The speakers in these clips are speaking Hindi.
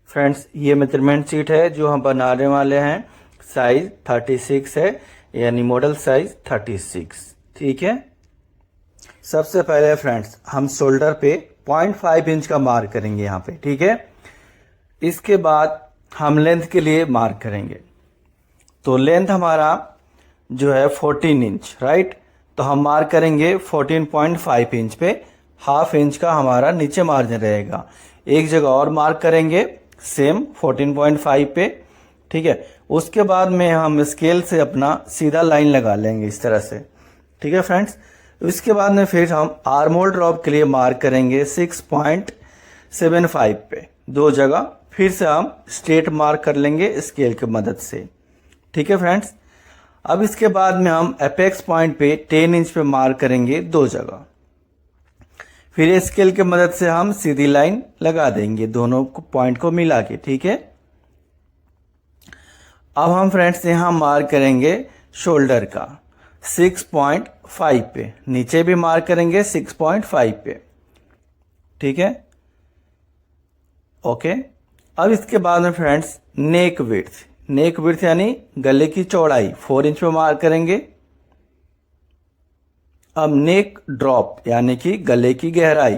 फ्रेंड्स, ये मेजरमेंट शीट है जो हम बनाने वाले हैं। साइज 36 है, यानी मॉडल साइज 36। ठीक है। सबसे पहले फ्रेंड्स हम शोल्डर पे 0.5 इंच का मार्क करेंगे यहाँ पे। ठीक है। इसके बाद हम लेंथ के लिए मार्क करेंगे। तो लेंथ हमारा जो है 14 इंच, राइट। तो हम मार्क करेंगे 14.5 इंच पे। हाफ इंच का हमारा नीचे मार्जिन रहेगा। एक जगह और मार्क करेंगे सेम 14.5 पे। ठीक है। उसके बाद में हम स्केल से अपना सीधा लाइन लगा लेंगे इस तरह से। ठीक है फ्रेंड्स। इसके बाद में फिर हम आर्म होल ड्रॉप के लिए मार्क करेंगे 6.75 पे। दो जगह फिर से हम स्ट्रेट मार्क कर लेंगे स्केल की मदद से। ठीक है फ्रेंड्स। अब इसके बाद में हम एपेक्स पॉइंट पे 10 इंच पे मार्क करेंगे दो जगह। फिर स्केल की मदद से हम सीधी लाइन लगा देंगे दोनों पॉइंट को मिला के। ठीक है। अब हम फ्रेंड्स यहां मार्क करेंगे शोल्डर का 6.5 पे। नीचे भी मार्क करेंगे 6.5 पे। ठीक है। ओके। अब इसके बाद में फ्रेंड्स नेक विड्थ यानी गले की चौड़ाई 4 इंच पे मार्क करेंगे। अब नेक ड्रॉप यानी कि गले की गहराई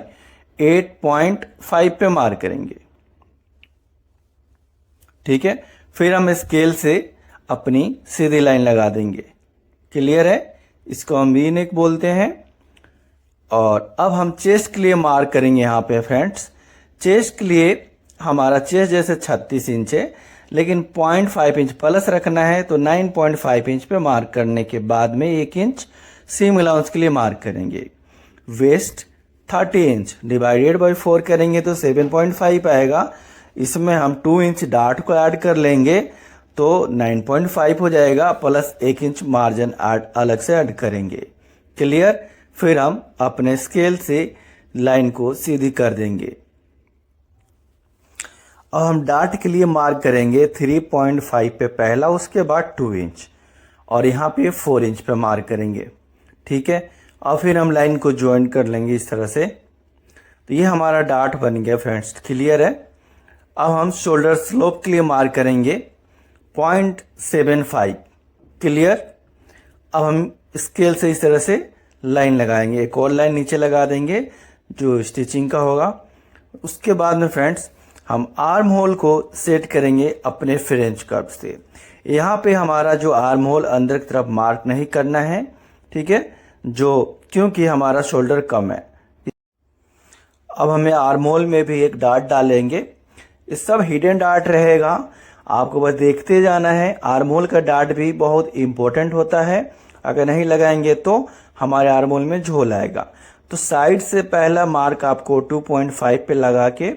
8.5 पे मार्क करेंगे। ठीक है। फिर हम स्केल से अपनी सीधी लाइन लगा देंगे। क्लियर है। इसको हम वी नेक बोलते हैं। और अब हम चेस्ट के लिए मार्क करेंगे यहाँ पे फ्रेंड्स। चेस्ट के लिए हमारा चेस्ट जैसे 36 इंच है, लेकिन 0.5 इंच प्लस रखना है। तो 9.5 इंच पे मार्क करने के बाद में 1 इंच सीम अलाउंस के लिए मार्क करेंगे। वेस्ट 30 इंच डिवाइडेड बाय 4 करेंगे तो 7.5 आएगा। इसमें हम 2 इंच डार्ट को ऐड कर लेंगे तो 9.5 हो जाएगा, प्लस 1 इंच मार्जिन अलग से ऐड करेंगे। क्लियर। फिर हम अपने स्केल से लाइन को सीधी कर देंगे। अब हम डार्ट के लिए मार्क करेंगे 3.5 पे पहला, उसके बाद 2 इंच और यहाँ पे 4 इंच पे मार्क करेंगे। ठीक है। और फिर हम लाइन को ज्वाइन कर लेंगे इस तरह से। तो ये हमारा डार्ट बन गया फ्रेंड्स। क्लियर है। अब हम शोल्डर स्लोप के लिए मार्क करेंगे 0.75। क्लियर। अब हम स्केल से इस तरह से लाइन लगाएंगे। एक और लाइन नीचे लगा देंगे जो स्टिचिंग का होगा। उसके बाद में फ्रेंड्स हम आर्म होल को सेट करेंगे अपने फ्रेंच कर्व से। यहाँ पे हमारा जो आर्म होल अंदर की तरफ मार्क नहीं करना है। ठीक है। क्योंकि हमारा शोल्डर कम है। अब हमें आर्म होल में भी एक डार्ट डालेंगे। ये सब हिडन डार्ट रहेगा, आपको बस देखते जाना है। आर्म होल का डार्ट भी बहुत इंपॉर्टेंट होता है। अगर नहीं लगाएंगे तो हमारे आर्म होल में झोल आएगा। तो साइड से पहला मार्क आपको 2.5 पे लगा के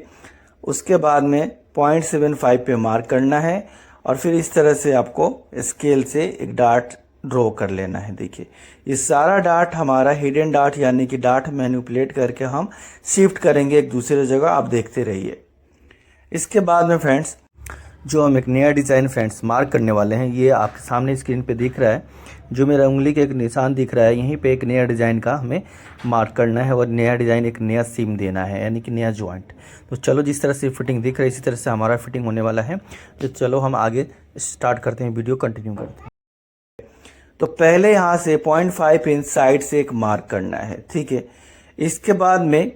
उसके बाद में 0.75 पे मार्क करना है और फिर इस तरह से आपको स्केल से एक डार्ट ड्रॉ कर लेना है। देखिए ये सारा डार्ट हमारा हिडन डार्ट यानी कि डार्ट मैनिपुलेट करके हम शिफ्ट करेंगे एक दूसरे जगह। आप देखते रहिए। इसके बाद में फ्रेंड्स जो हम एक नया डिज़ाइन फ्रेंड्स मार्क करने वाले हैं, ये आपके सामने स्क्रीन पे दिख रहा है। जो मेरा उंगली के एक निशान दिख रहा है, यहीं पे एक नया डिज़ाइन का हमें मार्क करना है और नया डिज़ाइन एक नया सीम देना है, यानी कि नया जॉइंट। तो चलो जिस तरह से फिटिंग दिख रहा है इसी तरह से हमारा फिटिंग होने वाला है। तो चलो हम आगे स्टार्ट करते हैं, वीडियो कंटिन्यू करते हैं। तो पहले यहाँ से 0.5 इंच साइड से एक मार्क करना है। ठीक है। इसके बाद में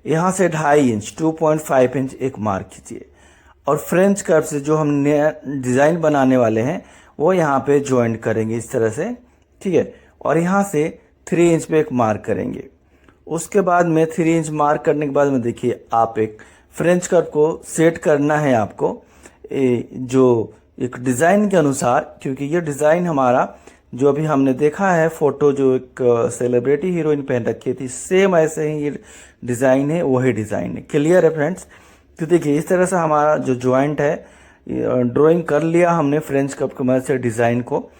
यहाँ से 2.5 इंच 2.5 इंच एक मार्क कीजिए और फ्रेंच कर्व से जो हम नया डिज़ाइन बनाने वाले हैं वो यहाँ पे ज्वाइंट करेंगे इस तरह से। ठीक है। और यहाँ से 3 इंच पे एक मार्क करेंगे। उसके बाद में 3 इंच मार्क करने के बाद में देखिए आप एक फ्रेंच कर्व को सेट करना है आपको जो एक डिज़ाइन के अनुसार, क्योंकि ये डिज़ाइन हमारा जो अभी हमने देखा है फोटो जो एक सेलिब्रिटी हीरोइन पहन रखी थी, सेम ऐसे ही ये डिज़ाइन है, वही डिज़ाइन है। क्लियर है फ्रेंड्स। तो देखिए इस तरह से हमारा जो जॉइंट है ड्राइंग कर लिया हमने फ्रेंच कर्व की मदद से डिज़ाइन को।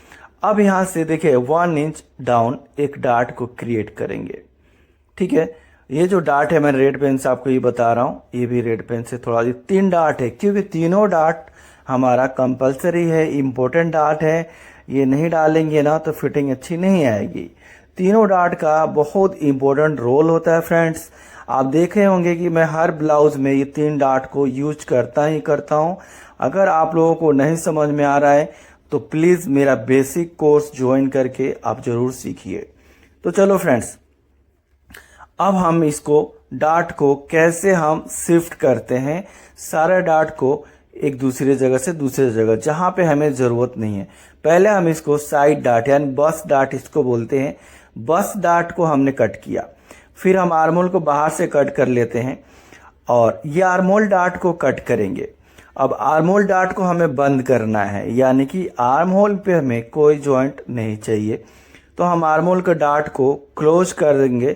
अब यहाँ से देखिए 1 इंच डाउन एक डार्ट को क्रिएट करेंगे। ठीक है। ये जो डार्ट है मैं रेड पेन से आपको ये बता रहा हूँ, ये भी रेड पेन से थोड़ा, ये 3 डार्ट है क्योंकि तीनों डार्ट हमारा कंपलसरी है, इम्पोर्टेंट डार्ट है। ये नहीं डालेंगे ना तो फिटिंग अच्छी नहीं आएगी। तीनों डार्ट का बहुत इम्पोर्टेंट रोल होता है फ्रेंड्स। आप देखे होंगे कि मैं हर ब्लाउज में ये 3 डार्ट को यूज करता ही करता हूँ। अगर आप लोगों को नहीं समझ में आ रहा है तो प्लीज़ मेरा बेसिक कोर्स ज्वाइन करके आप ज़रूर सीखिए। तो चलो फ्रेंड्स, अब हम इसको डार्ट को कैसे हम शिफ्ट करते हैं, सारे डार्ट को एक दूसरे जगह से दूसरे जगह जहां पे हमें ज़रूरत नहीं है। पहले हम इसको साइड डार्ट यानी बस डार्ट इसको बोलते हैं, बस डार्ट को हमने कट किया। फिर हम आर्महोल को बाहर से कट कर लेते हैं और ये आर्महोल डार्ट को कट करेंगे। अब आर्महोल डार्ट को हमें बंद करना है, यानी कि आर्महोल पे हमें कोई जॉइंट नहीं चाहिए। तो हम आर्महोल के डार्ट को क्लोज कर देंगे।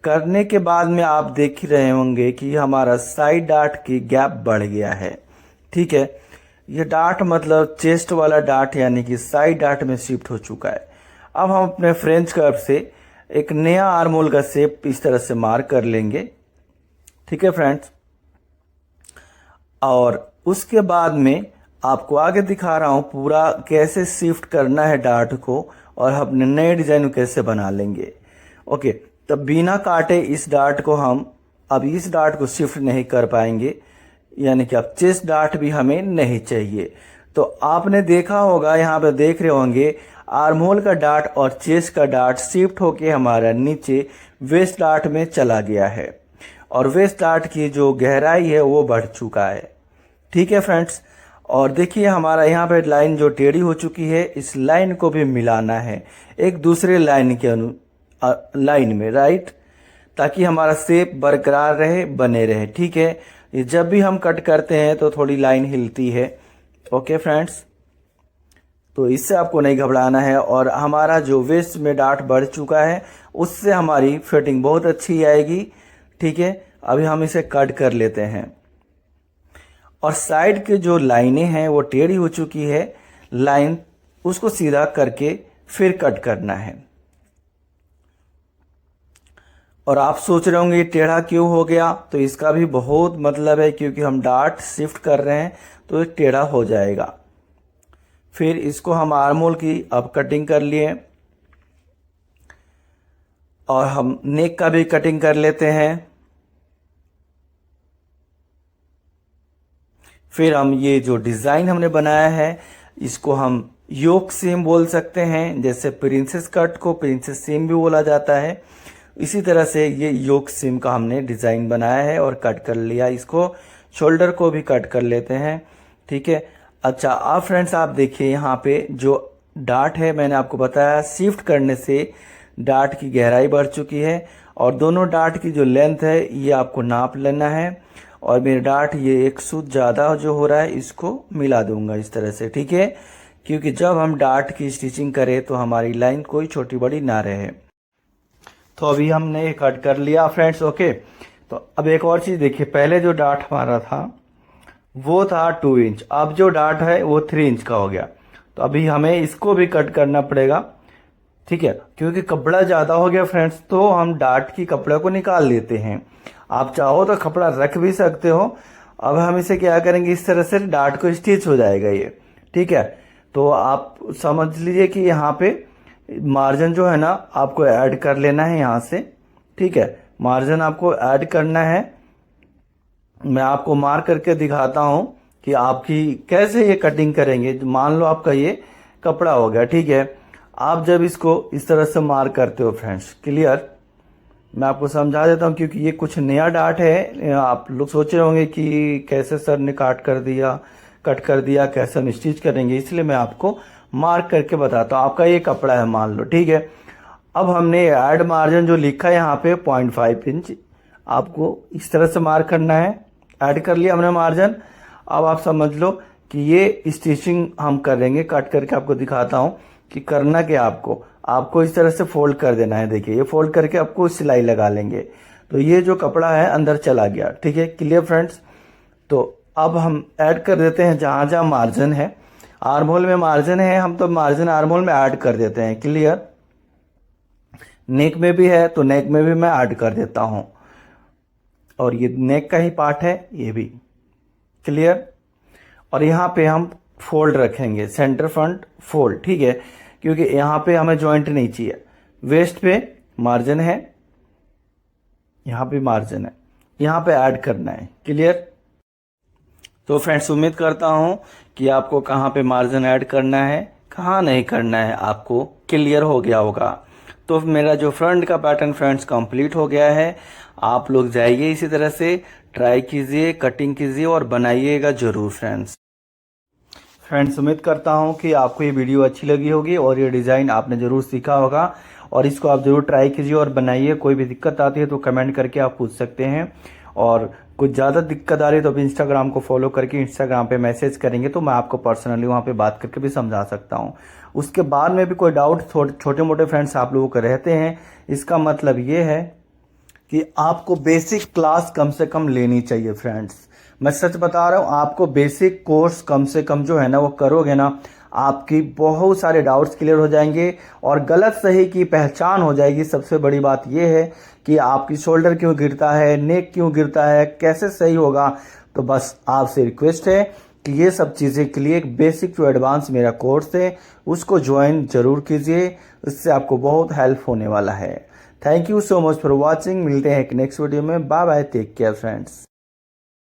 करने के बाद में आप देख ही रहे होंगे कि हमारा साइड डार्ट की गैप बढ़ गया है। ठीक है, ये डार्ट मतलब चेस्ट वाला डार्ट यानी कि साइड डार्ट में शिफ्ट हो चुका है। अब हम अपने फ्रेंच कर्व से एक नया आर्महोल का शेप इस तरह से मार्क कर लेंगे। ठीक है फ्रेंड्स, और उसके बाद में आपको आगे दिखा रहा हूं पूरा कैसे शिफ्ट करना है डार्ट को और अपने नए डिजाइन को कैसे बना लेंगे। ओके, तब बिना काटे इस डार्ट को हम अब इस डार्ट को शिफ्ट नहीं कर पाएंगे, यानी कि अब चेस्ट डार्ट भी हमें नहीं चाहिए। तो आपने देखा होगा, यहाँ पे देख रहे होंगे आर्महोल का डार्ट और चेस्ट का डार्ट शिफ्ट होके हमारा नीचे वेस्ट डार्ट में चला गया है और वेस्ट डार्ट की जो गहराई है वो बढ़ चुका है। ठीक है फ्रेंड्स, और देखिए हमारा यहाँ पे लाइन जो टेढ़ी हो चुकी है, इस लाइन को भी मिलाना है एक दूसरे लाइन के लाइन में, राइट, ताकि हमारा शेप बरकरार रहे, बने रहे। ठीक है, ये जब भी हम कट करते हैं तो थोड़ी लाइन हिलती है। ओके फ्रेंड्स, तो इससे आपको नहीं घबराना है। और हमारा जो वेस्ट में डार्ट बढ़ चुका है उससे हमारी फिटिंग बहुत अच्छी आएगी। ठीक है, अभी हम इसे कट कर लेते हैं और साइड के जो लाइनें हैं वो टेढ़ी हो चुकी है, लाइन उसको सीधा करके फिर कट करना है। और आप सोच रहे होंगे ये टेढ़ा क्यों हो गया, तो इसका भी बहुत मतलब है, क्योंकि हम डार्ट शिफ्ट कर रहे हैं तो ये टेढ़ा हो जाएगा। फिर इसको हम आर्महोल की अब कटिंग कर लिए और हम नेक का भी कटिंग कर लेते हैं। फिर हम ये जो डिज़ाइन हमने बनाया है इसको हम योक सीम बोल सकते हैं, जैसे प्रिंसेस कट को प्रिंसेस सीम भी बोला जाता है। इसी तरह से ये योक सीम का हमने डिज़ाइन बनाया है और कट कर लिया। इसको शोल्डर को भी कट कर लेते हैं। ठीक है, अच्छा अब फ्रेंड्स आप देखिए यहाँ पे जो डार्ट है मैंने आपको बताया शिफ्ट करने से डार्ट की गहराई बढ़ चुकी है और दोनों डार्ट की जो लेंथ है ये आपको नाप लेना है। और मेरे डार्ट ये एक सूत ज़्यादा जो हो रहा है इसको मिला दूंगा इस तरह से। ठीक है, क्योंकि जब हम डार्ट की स्टिचिंग करें तो हमारी लाइन कोई छोटी बड़ी ना रहे। तो अभी हमने ये कट कर लिया फ्रेंड्स। ओके, तो अब एक और चीज़ देखिए, पहले जो डार्ट हमारा था वो था 2 इंच, अब जो डार्ट है वो 3 इंच का हो गया। तो अभी हमें इसको भी कट करना पड़ेगा। ठीक है, क्योंकि कपड़ा ज़्यादा हो गया फ्रेंड्स, तो हम डार्ट की कपड़े को निकाल लेते हैं। आप चाहो तो कपड़ा रख भी सकते हो। अब हम इसे क्या करेंगे, इस तरह से डार्ट को स्टिच हो जाएगा ये। ठीक है, तो आप समझ लीजिए कि यहाँ पे मार्जिन जो है ना आपको ऐड कर लेना है यहाँ से। ठीक है, मार्जिन आपको ऐड करना है। मैं आपको मार्क करके दिखाता हूँ कि आपकी कैसे ये कटिंग करेंगे। मान लो आपका ये कपड़ा हो गया। ठीक है, आप जब इसको इस तरह से मार्क करते हो फ्रेंड्स, क्लियर, मैं आपको समझा देता हूँ क्योंकि ये कुछ नया डार्ट है। आप लोग सोच रहे होंगे कि कैसे सर ने कट कर दिया, कैसे हम स्टिच करेंगे, इसलिए मैं आपको मार्क करके बताता हूँ। आपका ये कपड़ा है मान लो। ठीक है, अब हमने ऐड मार्जिन जो लिखा है यहाँ पे 0.5 इंच आपको इस तरह से मार्क करना है। ऐड कर लिया हमने मार्जिन। अब आप समझ लो कि ये स्टिचिंग हम करेंगे। कट करके आपको दिखाता हूँ कि करना क्या। आपको इस तरह से फोल्ड कर देना है। देखिए ये फोल्ड करके आपको सिलाई लगा लेंगे तो ये जो कपड़ा है अंदर चला गया। ठीक है, क्लियर फ्रेंड्स। तो अब हम ऐड कर देते हैं जहाँ जहाँ मार्जिन है। आर्महोल में मार्जिन है, हम तो मार्जिन आर्महोल में ऐड कर देते हैं। क्लियर, नेक में भी है तो नेक में भी मैं ऐड कर देता हूँ। और ये नेक का ही पार्ट है, ये भी क्लियर। और यहाँ पे हम फोल्ड रखेंगे, सेंटर फ्रंट फोल्ड, ठीक है, क्योंकि यहाँ पे हमें जॉइंट नहीं चाहिए। वेस्ट पे मार्जिन है, यहाँ पे मार्जिन है, यहाँ पे ऐड करना है, क्लियर। तो फ्रेंड्स उम्मीद करता हूँ कि आपको कहाँ पे मार्जिन ऐड करना है, कहाँ नहीं करना है, आपको क्लियर हो गया होगा। तो मेरा जो फ्रंट का पैटर्न फ्रेंड्स कंप्लीट हो गया है। आप लोग जाइए, इसी तरह से ट्राई कीजिए, कटिंग कीजिए और बनाइएगा ज़रूर फ्रेंड्स। उम्मीद करता हूँ कि आपको ये वीडियो अच्छी लगी होगी और ये डिज़ाइन आपने ज़रूर सीखा होगा और इसको आप ज़रूर ट्राई कीजिए और बनाइए। कोई भी दिक्कत आती है तो कमेंट करके आप पूछ सकते हैं, और कुछ ज़्यादा दिक्कत आ रही है तो आप इंस्टाग्राम को फॉलो करके इंस्टाग्राम पे मैसेज करेंगे तो मैं आपको पर्सनली वहाँ पे बात करके भी समझा सकता हूँ। उसके बाद में भी कोई डाउट छोटे मोटे फ्रेंड्स आप लोगों को रहते हैं, इसका मतलब ये है कि आपको बेसिक क्लास कम से कम लेनी चाहिए फ्रेंड्स। मैं सच बता रहा हूँ, आपको बेसिक कोर्स कम से कम जो है ना वो करोगे ना, आपकी बहुत सारे डाउट्स क्लियर हो जाएंगे और गलत सही की पहचान हो जाएगी। सबसे बड़ी बात यह है कि आपकी शोल्डर क्यों गिरता है, नेक क्यों गिरता है, कैसे सही होगा। तो बस आपसे रिक्वेस्ट है कि ये सब चीज़ें के लिए एक बेसिक टू एडवांस मेरा कोर्स है, उसको ज्वाइन जरूर कीजिए, इससे आपको बहुत हेल्प होने वाला है। Thank you so much for watching. मिलते हैं एक नेक्स्ट वीडियो में। Bye bye, take care friends.